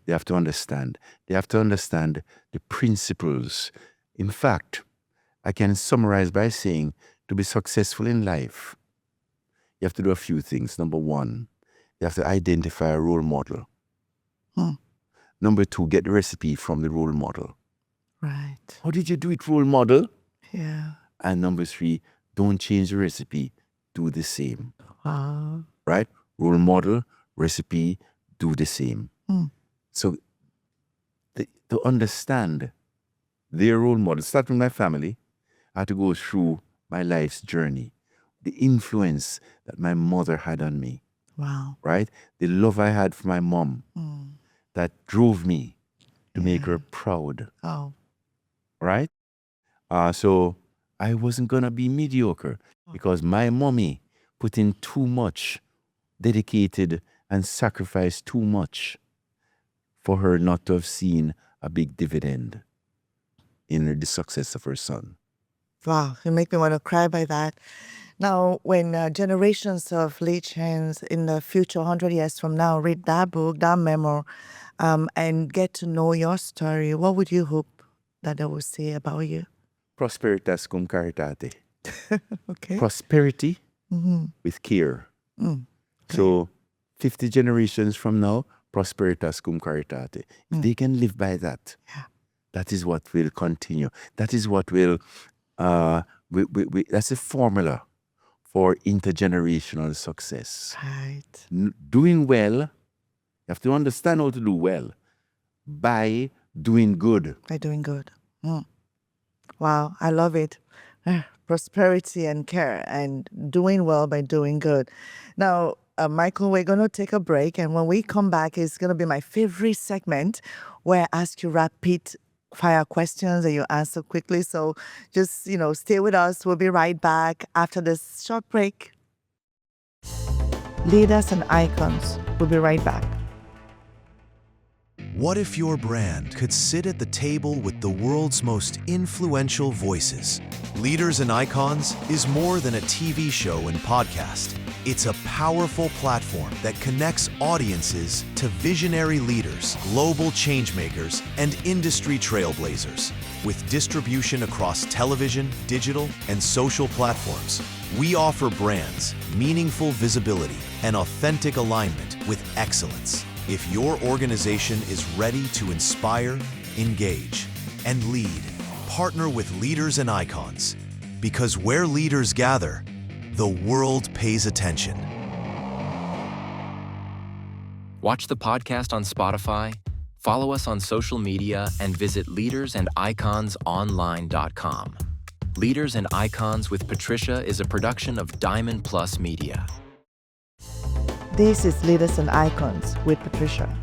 They have to understand. They have to understand the principles. In fact, I can summarize by saying, to be successful in life, you have to do a few things. Number 1, you have to identify a role model. Number 2, get the recipe from the role model. Right. How did you do it, role model? Yeah. And number 3, don't change the recipe, do the same. Wow. right? Role model, recipe, do the same. So to understand their role model, start with my family, I had to go through my life's journey, the influence that my mother had on me, Wow. right? The love I had for my mom that drove me to make her proud, Oh. right? So I wasn't going to be mediocre because my mommy put in too much, dedicated and sacrificed too much for her not to have seen a big dividend in the success of her son. Wow, you make me want to cry by that. Now, when generations of lead chains in the future, 100 years from now, read that book, that memo, and get to know your story, what would you hope that they will say about you? Prosperitas cum caritate. Okay. Prosperity with care. So 50 generations from now, prosperitas cum caritate. If they can live by that, that is what will continue. That is what will, that's a formula for intergenerational success. Right. Doing well, you have to understand how to do well by doing good. By doing good. Wow, I love it. Prosperity and care and doing well by doing good. Now, Michael, we're going to take a break. And when we come back, it's going to be my favorite segment where I ask you rapid fire questions and you answer quickly. So just, stay with us. We'll be right back after this short break. Leaders and icons. We'll be right back. What if your brand could sit at the table with the world's most influential voices? Leaders and Icons is more than a TV show and podcast. It's a powerful platform that connects audiences to visionary leaders, global changemakers, and industry trailblazers. With distribution across television, digital, and social platforms, we offer brands meaningful visibility and authentic alignment with excellence. If your organization is ready to inspire, engage, and lead, partner with Leaders and Icons. Because where leaders gather, the world pays attention. Watch the podcast on Spotify, follow us on social media, and visit leadersandiconsonline.com. Leaders and Icons with Patricia is a production of Diamond Plus Media. This is Leaders and Icons with Patricia.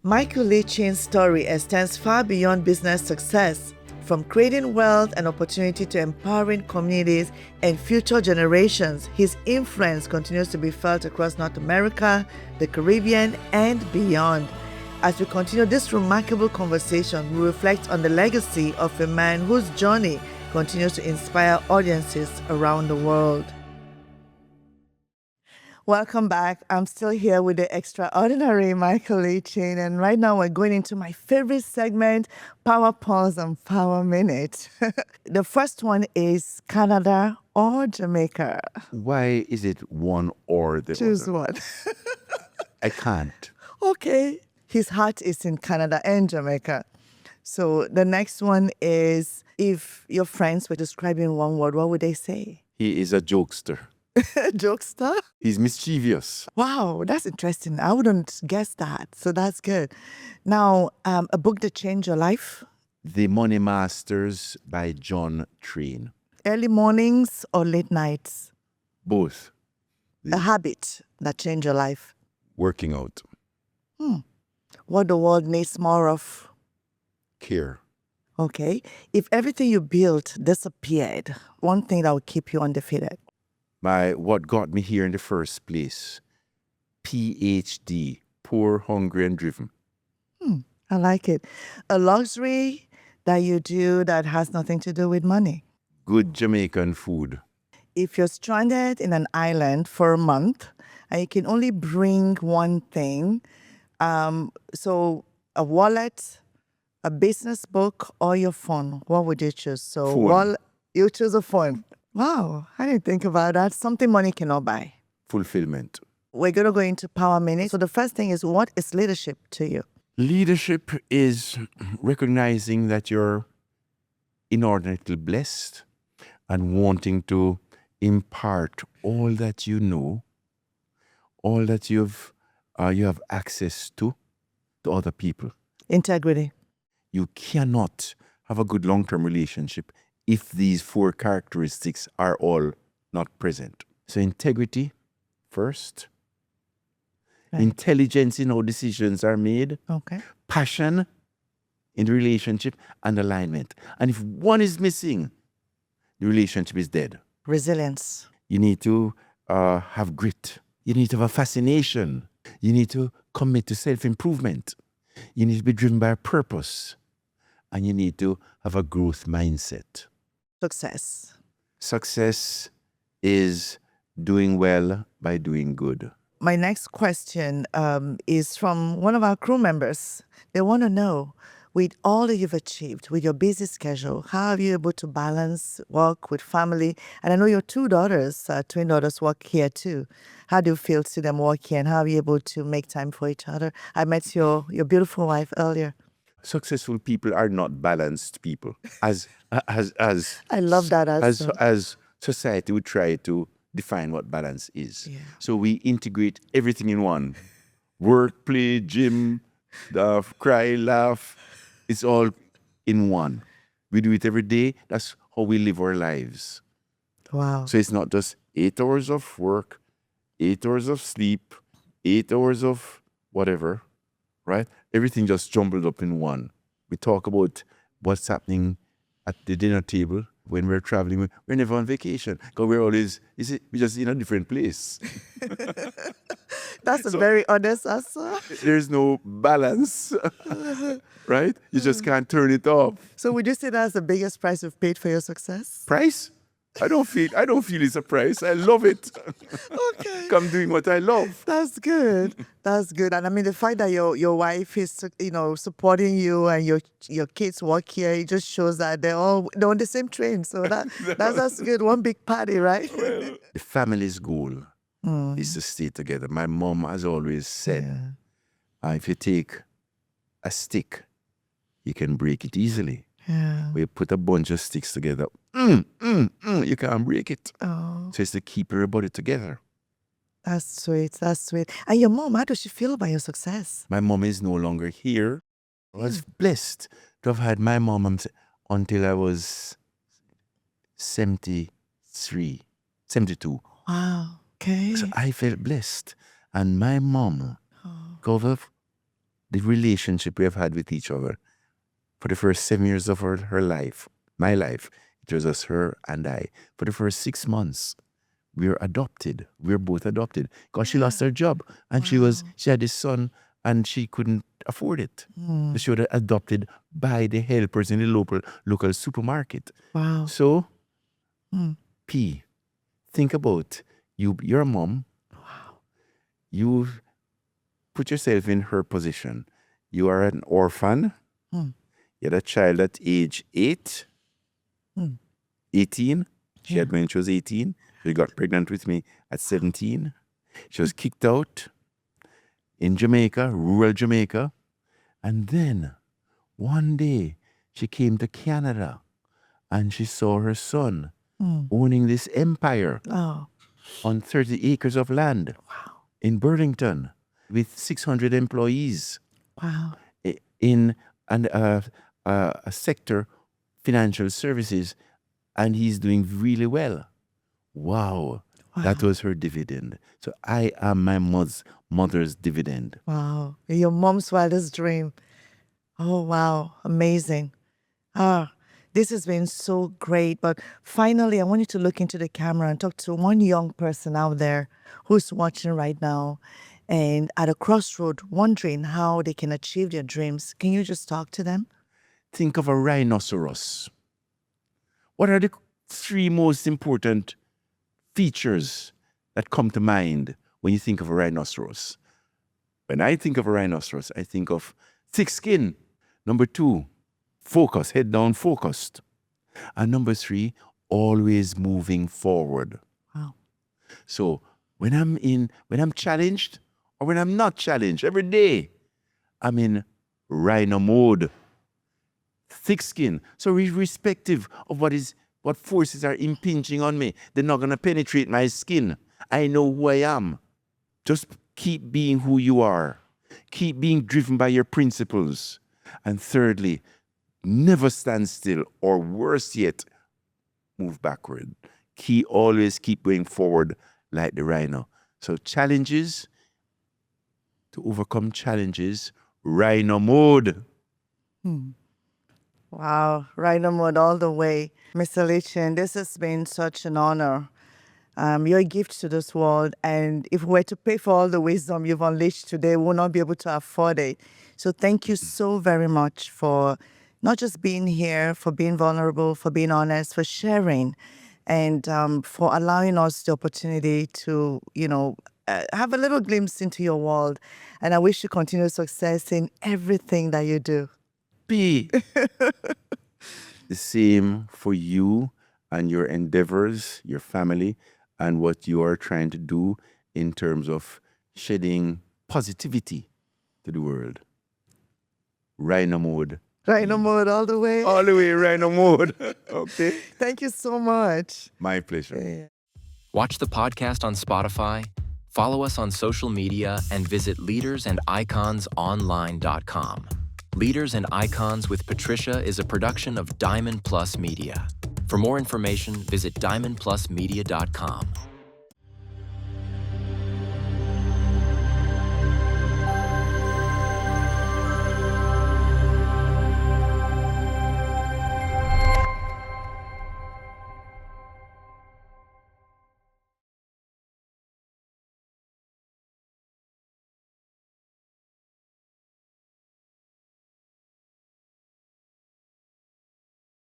Michael Lee Chin's story extends far beyond business success. From creating wealth and opportunity to empowering communities and future generations, his influence continues to be felt across North America, the Caribbean, and beyond. As we continue this remarkable conversation, we reflect on the legacy of a man whose journey continues to inspire audiences around the world. Welcome back. I'm still here with the extraordinary Michael Lee Chin, and right now we're going into my favorite segment, Power Pause and Power Minute. The first one is Canada or Jamaica. Why is it one or the Choose other? one. I can't. Okay. His heart is in Canada and Jamaica. So the next one is, if your friends were describing one word, what would they say? He is a jokester. Jokester? He's mischievous. Wow, that's interesting. I wouldn't guess that. So that's good. Now, a book that changed your life? The Money Masters by John Train. Early mornings or late nights? Both. A habit that changed your life? Working out. What the world needs more of? Care. Okay. If everything you built disappeared, one thing that would keep you undefeated? What got me here in the first place. PhD. Poor, hungry, and driven. I like it. A luxury that you do that has nothing to do with money. Good Jamaican food. If you're stranded in an island for a month and you can only bring one thing, so a wallet, a business book, or your phone, what would you choose? So Phone. You choose a phone. Wow, I didn't think about that. Something money cannot buy. Fulfillment. We're going to go into Power Minute. So the first thing is, what is leadership to you? Leadership is recognizing that you're inordinately blessed and wanting to impart all that you know, all that you have access to other people. Integrity. You cannot have a good long-term relationship if these 4 characteristics are all not present. So integrity first, Right. intelligence in how decisions are made, Okay. passion in the relationship, and alignment. And if one is missing, the relationship is dead. Resilience. You need to have grit. You need to have a fascination. You need to commit to self-improvement. You need to be driven by a purpose. And you need to have a growth mindset. Success. Success is doing well by doing good. My next question is from one of our crew members. They want to know, with all that you've achieved, with your busy schedule, how are you able to balance work with family? And I know your 2 daughters, twin daughters, work here too. How do you feel to see them work here, and how are you able to make time for each other? I met your beautiful wife earlier. Successful people are not balanced people, as I love that answer. as society would try to define what balance is. Yeah. So we integrate everything in one: work, play, gym, cry, laugh. It's all in one. We do it every day. That's how we live our lives. Wow. So it's not just 8 hours of work, 8 hours of sleep, 8 hours of whatever, right? Everything just jumbled up in one. We talk about what's happening at the dinner table. When we're traveling, we're never on vacation because we're always, we're just in a different place. That's a very honest answer. There's no balance, right? You just can't turn it off. So would you say that's the biggest price you've paid for your success? Price? I don't feel it's a price. I love it. Okay. I'm doing what I love. That's good. That's good. And I mean, the fact that your wife is, supporting you and your kids work here, it just shows that they're on the same train. So that's good. One big party, right? The family's goal is to stay together. My mom has always said, if you take a stick, you can break it easily. Yeah. We put a bunch of sticks together. You can't break it. Oh, So it's to keep everybody together. that's sweet. That's sweet. And your mom, how does she feel about your success? My mom is no longer here. I was blessed to have had my mom until I was 72. Wow. Okay. So I felt blessed. And my mom, because of the relationship we have had with each other for the first 7 years of her life, my life, it was just her and I. For the first 6 months, we were adopted. We were both adopted because she lost her job and she had this son and she couldn't afford it. So she was adopted by the helpers in the local supermarket. Wow. So, P, think about your mom. Wow. You put yourself in her position. You are an orphan. You had a child at age 8, 18. She had when she was 18. She got pregnant with me at 17. She was kicked out in Jamaica, rural Jamaica. And then one day she came to Canada and she saw her son owning this empire on 30 acres of land in Burlington with 600 employees. Wow. In a sector, financial services, and he's doing really well. Wow. That was her dividend. So I am my mother's dividend. Wow. Your mom's wildest dream. Oh, wow. Amazing. This has been so great. But finally, I want you to look into the camera and talk to one young person out there who's watching right now and at a crossroad wondering how they can achieve their dreams. Can you just talk to them? Think of a rhinoceros. What are the 3 most important features that come to mind when you think of a rhinoceros? When I think of a rhinoceros, I think of thick skin. Number 2, focus, head down focused. And number 3, always moving forward. Wow. So when I'm challenged or when I'm not challenged, every day, I'm in rhino mode. Thick skin. So irrespective of what is what forces are impinging on me. They're not going to penetrate my skin. I know who I am. Just keep being who you are. Keep being driven by your principles. And thirdly, never stand still, or worse yet, move backward. Always keep going forward like the rhino. So challenges, to overcome challenges, rhino mode. Wow, rhino mode all the way. Mr. Lichin, this has been such an honor. You're a gift to this world, and if we were to pay for all the wisdom you've unleashed today, we will not be able to afford it. So thank you so very much for not just being here, for being vulnerable, for being honest, for sharing, and for allowing us the opportunity to, have a little glimpse into your world. And I wish you continued success in everything that you do. Be the same for you and your endeavors, your family, and what you are trying to do in terms of shedding positivity to the world. Rhino mode. Rhino mode all the way. All the way, rhino mode. Okay. Thank you so much. My pleasure. Yeah. Watch the podcast on Spotify, follow us on social media, and visit leadersandiconsonline.com. Leaders and Icons with Patricia is a production of Diamond Plus Media. For more information, visit diamondplusmedia.com.